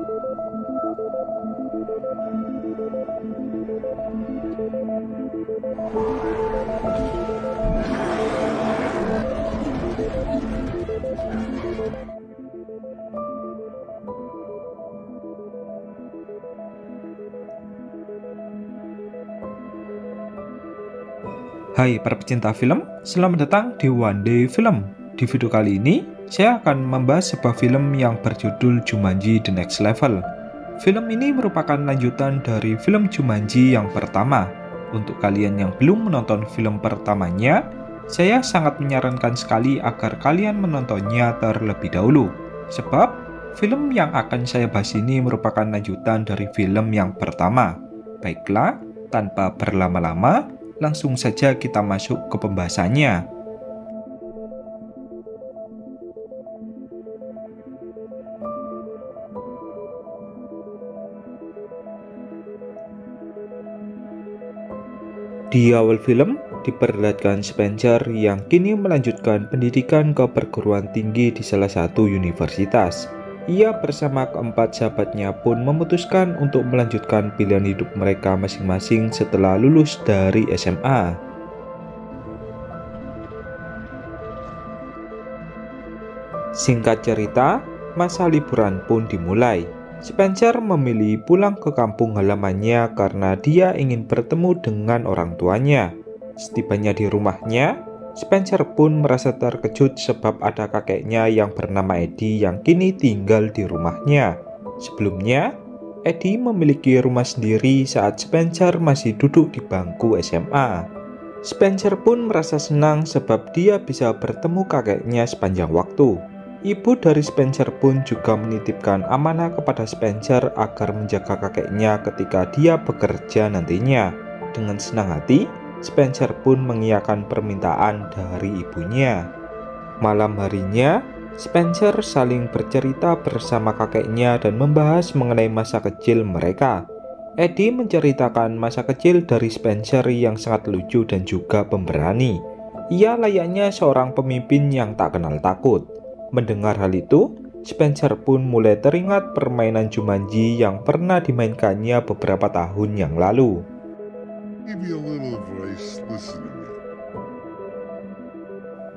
Hai para pecinta film, selamat datang di One Day Film. Di video kali ini, saya akan membahas sebuah film yang berjudul Jumanji The Next Level. Film ini merupakan lanjutan dari film Jumanji yang pertama. Untuk kalian yang belum menonton film pertamanya, saya sangat menyarankan sekali agar kalian menontonnya terlebih dahulu. Sebab, film yang akan saya bahas ini merupakan lanjutan dari film yang pertama. Baiklah, tanpa berlama-lama, langsung saja kita masuk ke pembahasannya. Di awal film, diperlihatkan Spencer yang kini melanjutkan pendidikan ke perguruan tinggi di salah satu universitas. Ia bersama keempat sahabatnya pun memutuskan untuk melanjutkan pilihan hidup mereka masing-masing setelah lulus dari SMA. Singkat cerita, masa liburan pun dimulai. Spencer memilih pulang ke kampung halamannya karena dia ingin bertemu dengan orang tuanya. Setibanya di rumahnya, Spencer pun merasa terkejut sebab ada kakeknya yang bernama Eddie yang kini tinggal di rumahnya. Sebelumnya, Eddie memiliki rumah sendiri saat Spencer masih duduk di bangku SMA. Spencer pun merasa senang sebab dia bisa bertemu kakeknya sepanjang waktu. Ibu dari Spencer pun juga menitipkan amanah kepada Spencer agar menjaga kakeknya ketika dia bekerja nantinya. Dengan senang hati, Spencer pun mengiyakan permintaan dari ibunya. Malam harinya, Spencer saling bercerita bersama kakeknya dan membahas mengenai masa kecil mereka. Eddie menceritakan masa kecil dari Spencer yang sangat lucu dan juga pemberani. Ia layaknya seorang pemimpin yang tak kenal takut. Mendengar hal itu, Spencer pun mulai teringat permainan Jumanji yang pernah dimainkannya beberapa tahun yang lalu.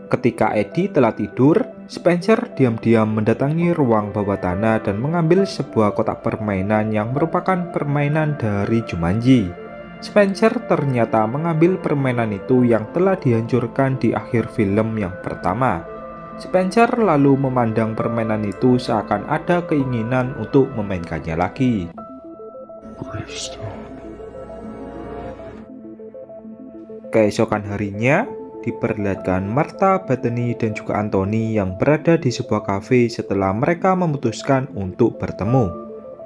Ketika Eddie telah tidur, Spencer diam-diam mendatangi ruang bawah tanah dan mengambil sebuah kotak permainan yang merupakan permainan dari Jumanji. Spencer ternyata mengambil permainan itu yang telah dihancurkan di akhir film yang pertama. Spencer lalu memandang permainan itu seakan ada keinginan untuk memainkannya lagi. Keesokan harinya, diperlihatkan Martha, Bethany, dan juga Anthony yang berada di sebuah kafe setelah mereka memutuskan untuk bertemu.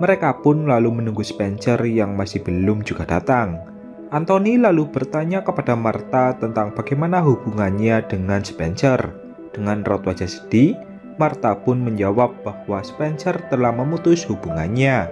Mereka pun lalu menunggu Spencer yang masih belum juga datang. Anthony lalu bertanya kepada Martha tentang bagaimana hubungannya dengan Spencer. Dengan raut wajah sedih, Martha pun menjawab bahwa Spencer telah memutus hubungannya.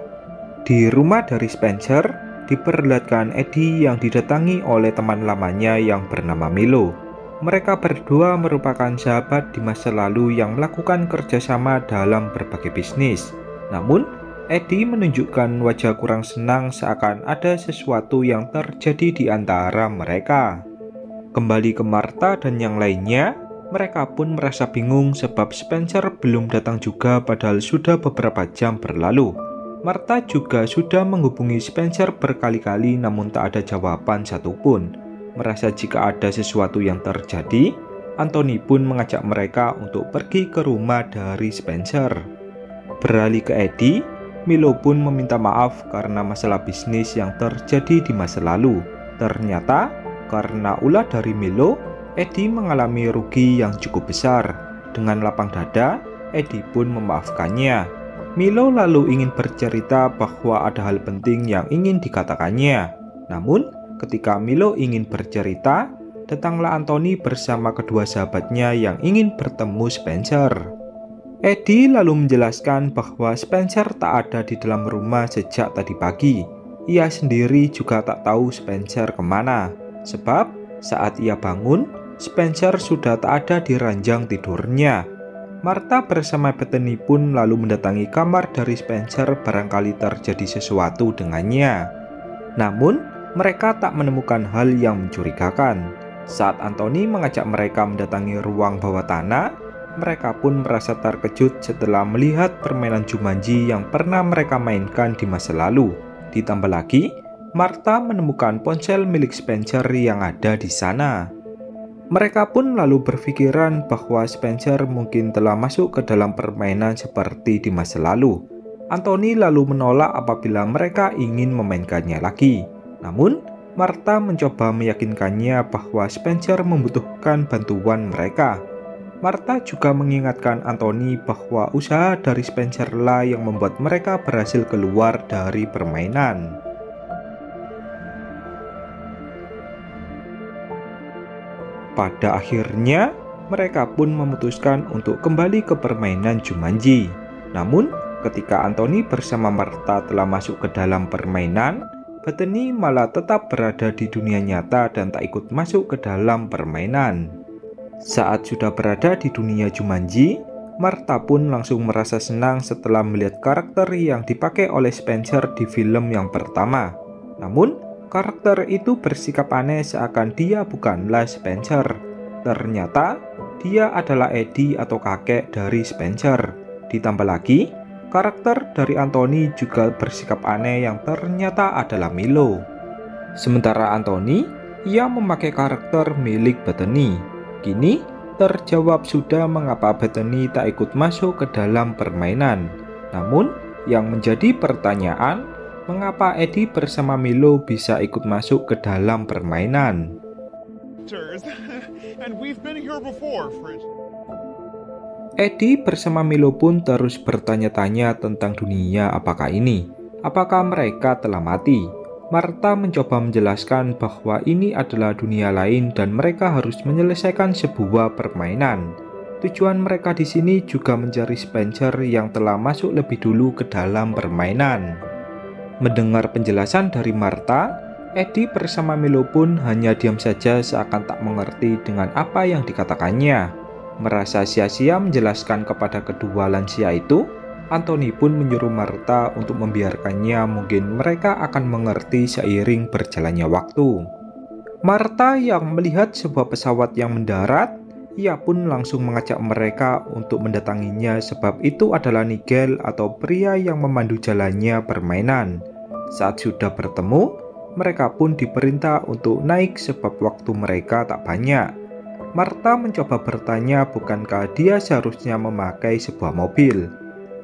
Di rumah dari Spencer, diperlihatkan Eddie yang didatangi oleh teman lamanya yang bernama Milo. Mereka berdua merupakan sahabat di masa lalu yang melakukan kerjasama dalam berbagai bisnis. Namun, Eddie menunjukkan wajah kurang senang seakan ada sesuatu yang terjadi di antara mereka. Kembali ke Martha dan yang lainnya, mereka pun merasa bingung sebab Spencer belum datang juga padahal sudah beberapa jam berlalu. Martha juga sudah menghubungi Spencer berkali-kali namun tak ada jawaban satupun. Merasa jika ada sesuatu yang terjadi, Anthony pun mengajak mereka untuk pergi ke rumah dari Spencer. Beralih ke Eddie, Milo pun meminta maaf karena masalah bisnis yang terjadi di masa lalu. Ternyata, karena ulah dari Milo, Eddie mengalami rugi yang cukup besar. Dengan lapang dada, Eddie pun memaafkannya. Milo lalu ingin bercerita bahwa ada hal penting yang ingin dikatakannya. Namun, ketika Milo ingin bercerita, datanglah Anthony bersama kedua sahabatnya yang ingin bertemu Spencer. Eddie lalu menjelaskan bahwa Spencer tak ada di dalam rumah sejak tadi pagi. Ia sendiri juga tak tahu Spencer kemana, sebab saat ia bangun, Spencer sudah tak ada di ranjang tidurnya. Martha bersama Bethany pun lalu mendatangi kamar dari Spencer barangkali terjadi sesuatu dengannya. Namun, mereka tak menemukan hal yang mencurigakan. Saat Anthony mengajak mereka mendatangi ruang bawah tanah, mereka pun merasa terkejut setelah melihat permainan Jumanji yang pernah mereka mainkan di masa lalu. Ditambah lagi, Martha menemukan ponsel milik Spencer yang ada di sana. Mereka pun lalu berpikiran bahwa Spencer mungkin telah masuk ke dalam permainan seperti di masa lalu. Anthony lalu menolak apabila mereka ingin memainkannya lagi. Namun, Martha mencoba meyakinkannya bahwa Spencer membutuhkan bantuan mereka. Martha juga mengingatkan Anthony bahwa usaha dari Spencer lah yang membuat mereka berhasil keluar dari permainan. Pada akhirnya, mereka pun memutuskan untuk kembali ke permainan Jumanji. Namun, ketika Anthony bersama Martha telah masuk ke dalam permainan, Bethany malah tetap berada di dunia nyata dan tak ikut masuk ke dalam permainan. Saat sudah berada di dunia Jumanji, Martha pun langsung merasa senang setelah melihat karakter yang dipakai oleh Spencer di film yang pertama. Namun, karakter itu bersikap aneh seakan dia bukanlah Spencer. Ternyata, dia adalah Eddie atau kakek dari Spencer. Ditambah lagi, karakter dari Anthony juga bersikap aneh yang ternyata adalah Milo. Sementara Anthony, ia memakai karakter milik Bethany. Kini, terjawab sudah mengapa Bethany tak ikut masuk ke dalam permainan. Namun, yang menjadi pertanyaan, mengapa Eddie bersama Milo bisa ikut masuk ke dalam permainan? Eddie bersama Milo pun terus bertanya-tanya tentang dunia apakah ini. Apakah mereka telah mati? Martha mencoba menjelaskan bahwa ini adalah dunia lain dan mereka harus menyelesaikan sebuah permainan. Tujuan mereka di sini juga mencari Spencer yang telah masuk lebih dulu ke dalam permainan. Mendengar penjelasan dari Martha, Eddie bersama Milo pun hanya diam saja seakan tak mengerti dengan apa yang dikatakannya. Merasa sia-sia menjelaskan kepada kedua lansia itu, Anthony pun menyuruh Martha untuk membiarkannya, mungkin mereka akan mengerti seiring berjalannya waktu. Martha yang melihat sebuah pesawat yang mendarat, ia pun langsung mengajak mereka untuk mendatanginya sebab itu adalah Nigel atau pria yang memandu jalannya permainan. Saat sudah bertemu, mereka pun diperintah untuk naik sebab waktu mereka tak banyak. Martha mencoba bertanya bukankah dia seharusnya memakai sebuah mobil.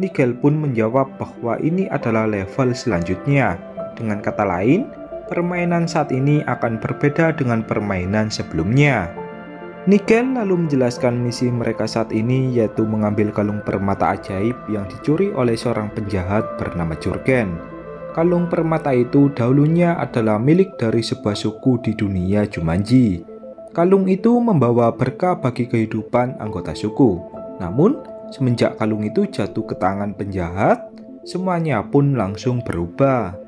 Nigel pun menjawab bahwa ini adalah level selanjutnya. Dengan kata lain, permainan saat ini akan berbeda dengan permainan sebelumnya. Nigel lalu menjelaskan misi mereka saat ini yaitu mengambil kalung permata ajaib yang dicuri oleh seorang penjahat bernama Jurgen. Kalung permata itu dahulunya adalah milik dari sebuah suku di dunia Jumanji. Kalung itu membawa berkah bagi kehidupan anggota suku. Namun, semenjak kalung itu jatuh ke tangan penjahat, semuanya pun langsung berubah.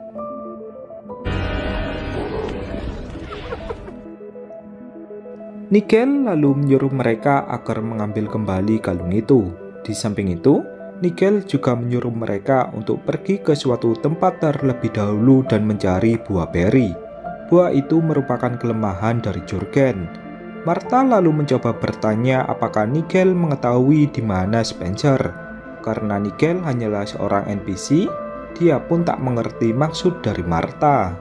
Nigel lalu menyuruh mereka agar mengambil kembali kalung itu. Di samping itu, Nigel juga menyuruh mereka untuk pergi ke suatu tempat terlebih dahulu dan mencari buah beri. Buah itu merupakan kelemahan dari Jurgen. Martha lalu mencoba bertanya apakah Nigel mengetahui di mana Spencer. Karena Nigel hanyalah seorang NPC, dia pun tak mengerti maksud dari Martha.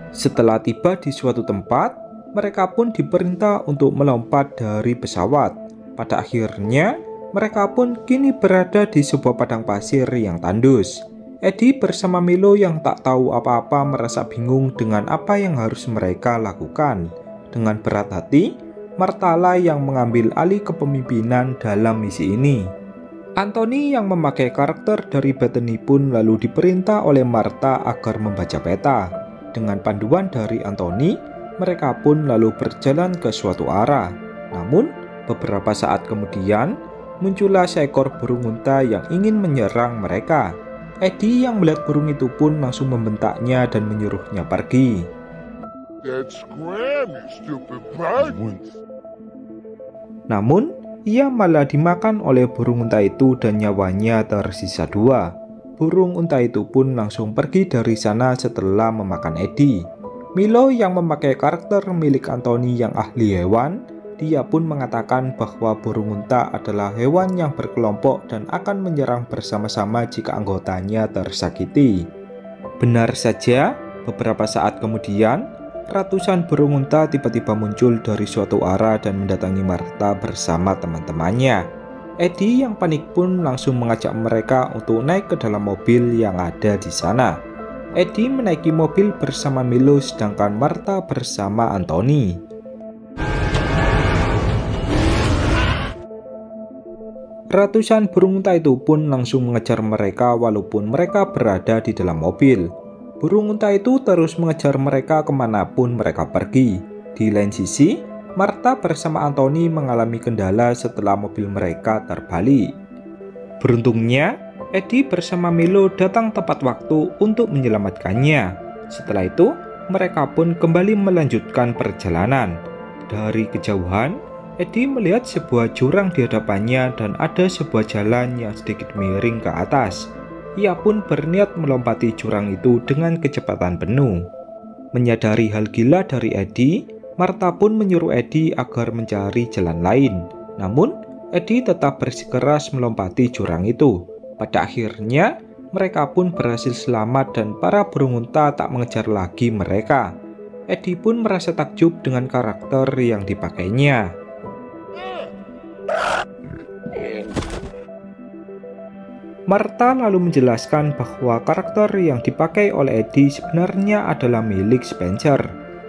Setelah tiba di suatu tempat, mereka pun diperintah untuk melompat dari pesawat. Pada akhirnya, mereka pun kini berada di sebuah padang pasir yang tandus. Eddie bersama Milo yang tak tahu apa-apa merasa bingung dengan apa yang harus mereka lakukan. Dengan berat hati, Martha lah yang mengambil alih kepemimpinan dalam misi ini. Anthony yang memakai karakter dari Bethany pun lalu diperintah oleh Martha agar membaca peta. Dengan panduan dari Anthony, mereka pun lalu berjalan ke suatu arah. Namun, beberapa saat kemudian, muncullah seekor burung unta yang ingin menyerang mereka. Eddie yang melihat burung itu pun langsung membentaknya dan menyuruhnya pergi. Namun, ia malah dimakan oleh burung unta itu dan nyawanya tersisa 2. Burung unta itu pun langsung pergi dari sana setelah memakan Eddie. Milo yang memakai karakter milik Anthony yang ahli hewan, dia pun mengatakan bahwa burung unta adalah hewan yang berkelompok dan akan menyerang bersama-sama jika anggotanya tersakiti. Benar saja, beberapa saat kemudian, ratusan burung unta tiba-tiba muncul dari suatu arah dan mendatangi Martha bersama teman-temannya. Eddie yang panik pun langsung mengajak mereka untuk naik ke dalam mobil yang ada di sana. Eddie menaiki mobil bersama Milo sedangkan Martha bersama Anthony. Ratusan burung unta itu pun langsung mengejar mereka walaupun mereka berada di dalam mobil. Burung unta itu terus mengejar mereka kemanapun mereka pergi. Di lain sisi, Martha bersama Anthony mengalami kendala setelah mobil mereka terbalik. Beruntungnya, Eddie bersama Milo datang tepat waktu untuk menyelamatkannya. Setelah itu, mereka pun kembali melanjutkan perjalanan. Dari kejauhan, Eddie melihat sebuah jurang di hadapannya dan ada sebuah jalan yang sedikit miring ke atas. Ia pun berniat melompati jurang itu dengan kecepatan penuh. Menyadari hal gila dari Eddie, Martha pun menyuruh Eddie agar mencari jalan lain. Namun, Eddie tetap bersikeras melompati jurang itu. Pada akhirnya, mereka pun berhasil selamat dan para burung unta tak mengejar lagi mereka. Eddie pun merasa takjub dengan karakter yang dipakainya. Martha lalu menjelaskan bahwa karakter yang dipakai oleh Eddie sebenarnya adalah milik Spencer.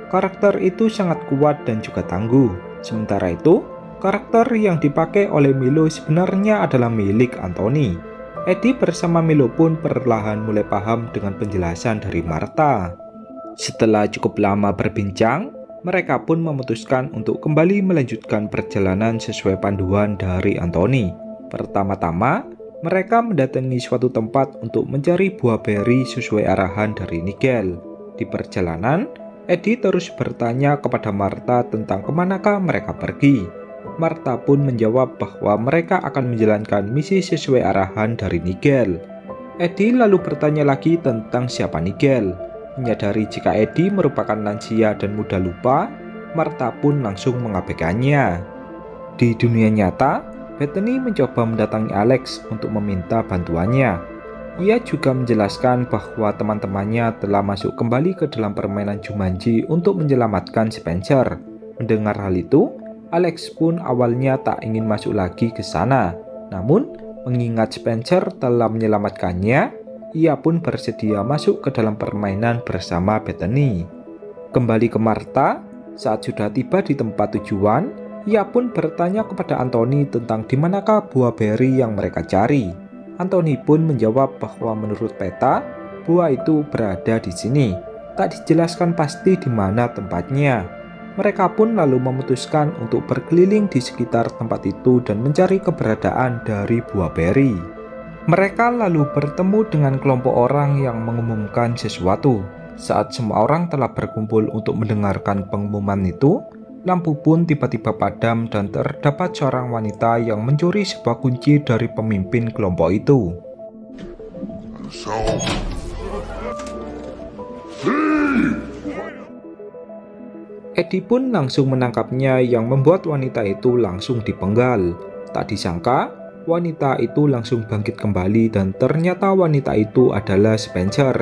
Karakter itu sangat kuat dan juga tangguh. Sementara itu, karakter yang dipakai oleh Milo sebenarnya adalah milik Anthony. Eddie bersama Milo pun perlahan mulai paham dengan penjelasan dari Martha. Setelah cukup lama berbincang, mereka pun memutuskan untuk kembali melanjutkan perjalanan sesuai panduan dari Anthony. Pertama-tama, mereka mendatangi suatu tempat untuk mencari buah beri sesuai arahan dari Nigel. Di perjalanan, Eddie terus bertanya kepada Martha tentang kemanakah mereka pergi. Martha pun menjawab bahwa mereka akan menjalankan misi sesuai arahan dari Nigel. Eddie lalu bertanya lagi tentang siapa Nigel. Menyadari jika Eddie merupakan lansia dan mudah lupa, Martha pun langsung mengabaikannya. Di dunia nyata, Bethany mencoba mendatangi Alex untuk meminta bantuannya. Ia juga menjelaskan bahwa teman-temannya telah masuk kembali ke dalam permainan Jumanji untuk menyelamatkan Spencer. Mendengar hal itu, Alex pun awalnya tak ingin masuk lagi ke sana. Namun, mengingat Spencer telah menyelamatkannya, ia pun bersedia masuk ke dalam permainan bersama Bethany. Kembali ke Martha, saat sudah tiba di tempat tujuan, ia pun bertanya kepada Anthony tentang di manakah buah beri yang mereka cari. Anthony pun menjawab bahwa menurut peta, buah itu berada di sini. Tak dijelaskan pasti di mana tempatnya. Mereka pun lalu memutuskan untuk berkeliling di sekitar tempat itu dan mencari keberadaan dari buah beri. Mereka lalu bertemu dengan kelompok orang yang mengumumkan sesuatu. Saat semua orang telah berkumpul untuk mendengarkan pengumuman itu, lampu pun tiba-tiba padam dan terdapat seorang wanita yang mencuri sebuah kunci dari pemimpin kelompok itu. Eddie pun langsung menangkapnya yang membuat wanita itu langsung dipenggal. Tak disangka, wanita itu langsung bangkit kembali dan ternyata wanita itu adalah Spencer.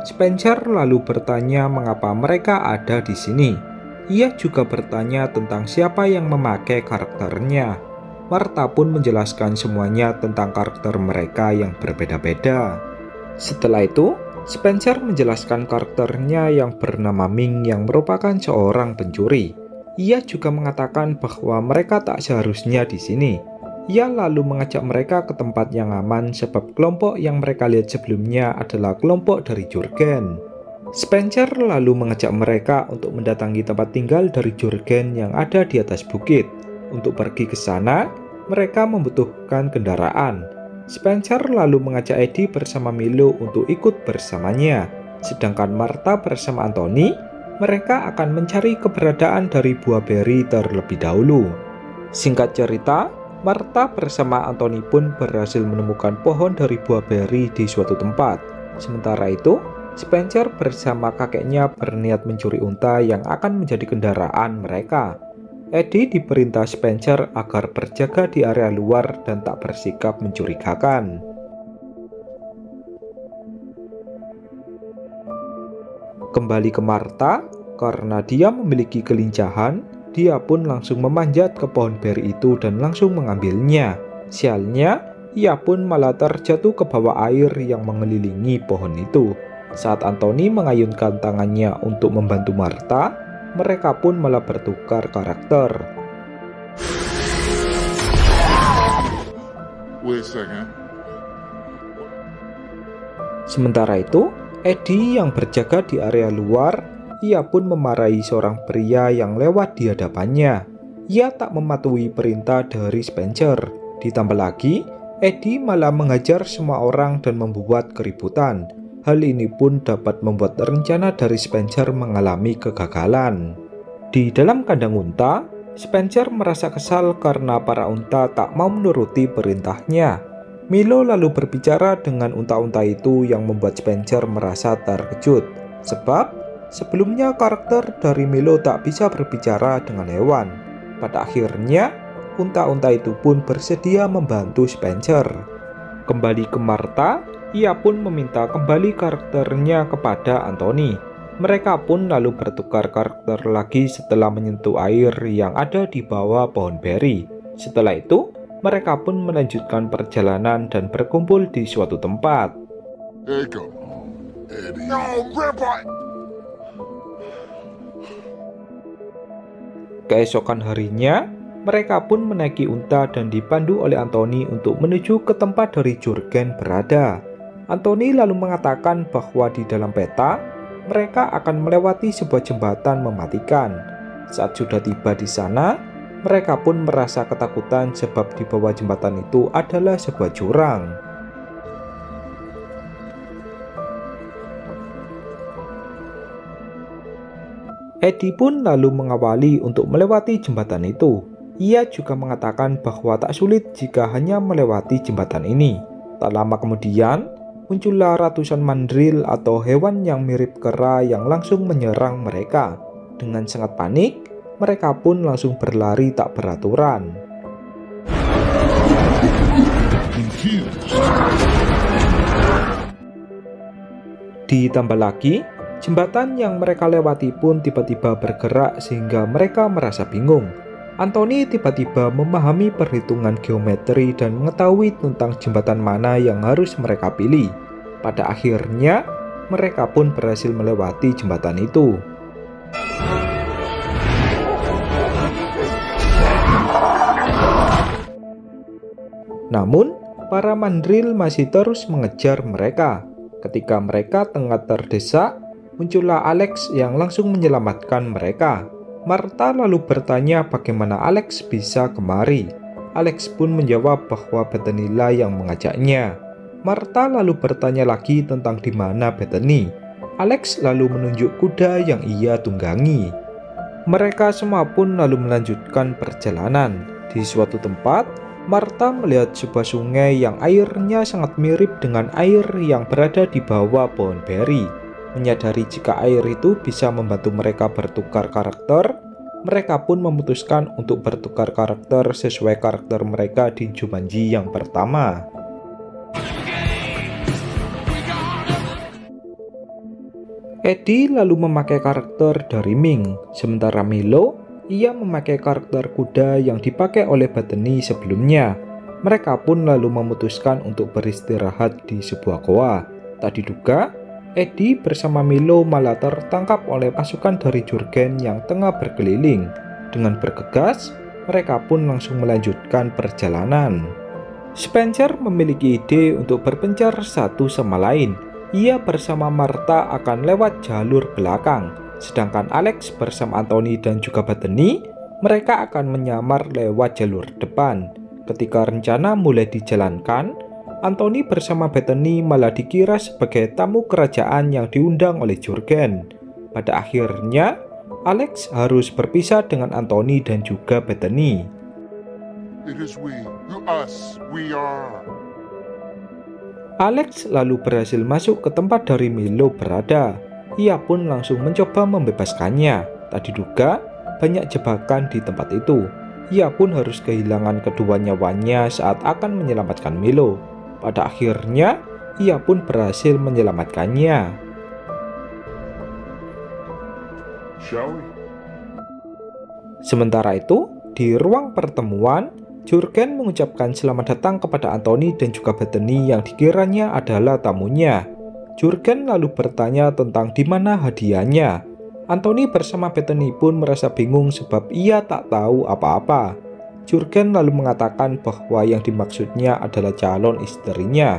Spencer lalu bertanya mengapa mereka ada di sini. Ia juga bertanya tentang siapa yang memakai karakternya. Martha pun menjelaskan semuanya tentang karakter mereka yang berbeda-beda. Setelah itu, Spencer menjelaskan karakternya yang bernama Ming yang merupakan seorang pencuri. Ia juga mengatakan bahwa mereka tak seharusnya di sini. Ia lalu mengajak mereka ke tempat yang aman sebab kelompok yang mereka lihat sebelumnya adalah kelompok dari Jurgen. Spencer lalu mengajak mereka untuk mendatangi tempat tinggal dari Jurgen yang ada di atas bukit. Untuk pergi ke sana, mereka membutuhkan kendaraan. Spencer lalu mengajak Eddie bersama Milo untuk ikut bersamanya. Sedangkan Martha bersama Anthony, mereka akan mencari keberadaan dari buah beri terlebih dahulu. Singkat cerita, Martha bersama Anthony pun berhasil menemukan pohon dari buah beri di suatu tempat. Sementara itu, Spencer bersama kakeknya berniat mencuri unta yang akan menjadi kendaraan mereka. Eddie diperintah Spencer agar berjaga di area luar dan tak bersikap mencurigakan. Kembali ke Martha, karena dia memiliki kelincahan, dia pun langsung memanjat ke pohon beri itu dan langsung mengambilnya. Sialnya, ia pun malah terjatuh ke bawah air yang mengelilingi pohon itu. Saat Anthony mengayunkan tangannya untuk membantu Martha, mereka pun malah bertukar karakter. Sementara itu, Eddie yang berjaga di area luar, ia pun memarahi seorang pria yang lewat di hadapannya. Ia tak mematuhi perintah dari Spencer. Ditambah lagi, Eddie malah menghajar semua orang dan membuat keributan. Hal ini pun dapat membuat rencana dari Spencer mengalami kegagalan. Di dalam kandang unta, Spencer merasa kesal karena para unta tak mau menuruti perintahnya. Milo lalu berbicara dengan unta-unta itu yang membuat Spencer merasa terkejut. Sebab sebelumnya karakter dari Milo tak bisa berbicara dengan hewan. Pada akhirnya, unta-unta itu pun bersedia membantu Spencer. Kembali ke Martha, ia pun meminta kembali karakternya kepada Anthony. Mereka pun lalu bertukar karakter lagi setelah menyentuh air yang ada di bawah pohon beri. Setelah itu, mereka pun melanjutkan perjalanan dan berkumpul di suatu tempat. Keesokan harinya, mereka pun menaiki unta dan dipandu oleh Anthony untuk menuju ke tempat dari Jurgen berada. Anthony lalu mengatakan bahwa di dalam peta, mereka akan melewati sebuah jembatan mematikan. Saat sudah tiba di sana, mereka pun merasa ketakutan sebab di bawah jembatan itu adalah sebuah jurang. Eddie pun lalu mengawali untuk melewati jembatan itu. Ia juga mengatakan bahwa tak sulit jika hanya melewati jembatan ini. Tak lama kemudian, muncullah ratusan mandril atau hewan yang mirip kera yang langsung menyerang mereka. Dengan sangat panik, mereka pun langsung berlari tak beraturan. Ditambah lagi, jembatan yang mereka lewati pun tiba-tiba bergerak sehingga mereka merasa bingung. Anthony tiba-tiba memahami perhitungan geometri dan mengetahui tentang jembatan mana yang harus mereka pilih. Pada akhirnya, mereka pun berhasil melewati jembatan itu. Namun, para mandril masih terus mengejar mereka. Ketika mereka tengah terdesak, muncullah Alex yang langsung menyelamatkan mereka. Martha lalu bertanya bagaimana Alex bisa kemari. Alex pun menjawab bahwa Bethany lah yang mengajaknya. Martha lalu bertanya lagi tentang di mana Bethany. Alex lalu menunjuk kuda yang ia tunggangi. Mereka semua pun lalu melanjutkan perjalanan. Di suatu tempat, Martha melihat sebuah sungai yang airnya sangat mirip dengan air yang berada di bawah pohon beri. Menyadari jika air itu bisa membantu mereka bertukar karakter, mereka pun memutuskan untuk bertukar karakter sesuai karakter mereka di Jumanji yang pertama. Eddie lalu memakai karakter dari Ming, sementara Milo, ia memakai karakter kuda yang dipakai oleh Bethany sebelumnya. Mereka pun lalu memutuskan untuk beristirahat di sebuah goa. Tak diduga, Eddie bersama Milo malah tertangkap oleh pasukan dari Jurgen yang tengah berkeliling. Dengan bergegas, mereka pun langsung melanjutkan perjalanan. Spencer memiliki ide untuk berpencar satu sama lain. Ia bersama Martha akan lewat jalur belakang, sedangkan Alex bersama Anthony dan juga Bethany, mereka akan menyamar lewat jalur depan. Ketika rencana mulai dijalankan, Anthony bersama Bethany malah dikira sebagai tamu kerajaan yang diundang oleh Jurgen. Pada akhirnya, Alex harus berpisah dengan Anthony dan juga Bethany. It is we. Us. We are. Alex lalu berhasil masuk ke tempat dari Milo berada. Ia pun langsung mencoba membebaskannya. Tak diduga, banyak jebakan di tempat itu. Ia pun harus kehilangan kedua nyawanya saat akan menyelamatkan Milo. Pada akhirnya, ia pun berhasil menyelamatkannya. Shall we? Sementara itu, di ruang pertemuan, Jurgen mengucapkan selamat datang kepada Anthony dan juga Bethany yang dikiranya adalah tamunya. Jurgen lalu bertanya tentang di mana hadiahnya. Anthony bersama Bethany pun merasa bingung sebab ia tak tahu apa-apa. Jurgen lalu mengatakan bahwa yang dimaksudnya adalah calon istrinya.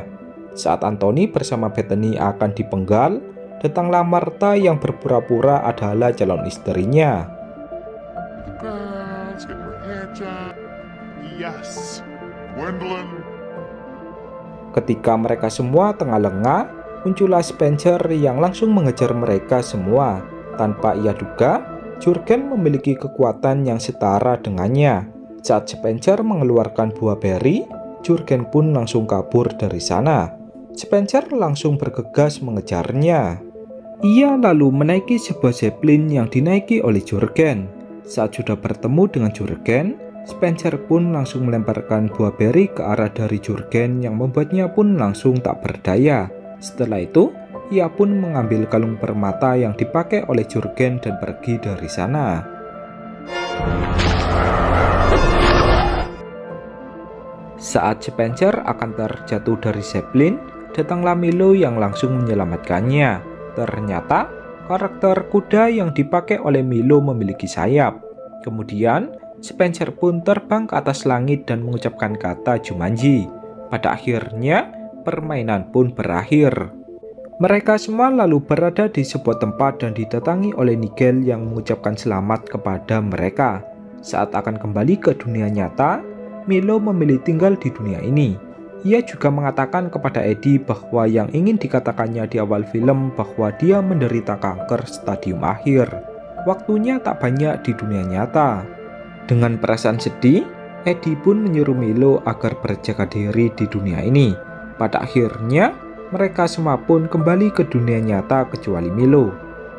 Saat Anthony bersama Bethany akan dipenggal, datanglah Martha yang berpura-pura adalah calon istrinya. The girls get their hair done. Yes. Gwendolyn. Ketika mereka semua tengah lengah, muncullah Spencer yang langsung mengejar mereka semua. Tanpa ia duga, Jurgen memiliki kekuatan yang setara dengannya. Saat Spencer mengeluarkan buah beri, Jurgen pun langsung kabur dari sana. Spencer langsung bergegas mengejarnya. Ia lalu menaiki sebuah zeppelin yang dinaiki oleh Jurgen. Saat sudah bertemu dengan Jurgen, Spencer pun langsung melemparkan buah beri ke arah dari Jurgen yang membuatnya pun langsung tak berdaya. Setelah itu, ia pun mengambil kalung permata yang dipakai oleh Jurgen dan pergi dari sana. Saat Spencer akan terjatuh dari zeppelin, datanglah Milo yang langsung menyelamatkannya. Ternyata, karakter kuda yang dipakai oleh Milo memiliki sayap. Kemudian, Spencer pun terbang ke atas langit dan mengucapkan kata Jumanji. Pada akhirnya, permainan pun berakhir. Mereka semua lalu berada di sebuah tempat dan didatangi oleh Nigel yang mengucapkan selamat kepada mereka. Saat akan kembali ke dunia nyata, Milo memilih tinggal di dunia ini. Ia juga mengatakan kepada Eddie bahwa yang ingin dikatakannya di awal film bahwa dia menderita kanker stadium akhir. Waktunya tak banyak di dunia nyata. Dengan perasaan sedih, Eddie pun menyuruh Milo agar berjaga diri di dunia ini. Pada akhirnya, mereka semua pun kembali ke dunia nyata kecuali Milo.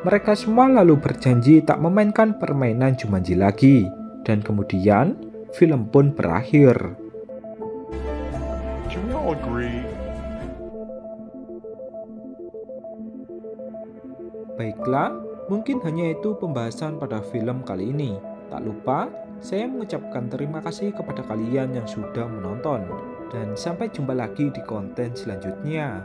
Mereka semua lalu berjanji tak memainkan permainan Jumanji lagi. Dan kemudian, film pun berakhir. Can we all agree? Baiklah, mungkin hanya itu pembahasan pada film kali ini. Tak lupa, saya mengucapkan terima kasih kepada kalian yang sudah menonton. Dan sampai jumpa lagi di konten selanjutnya.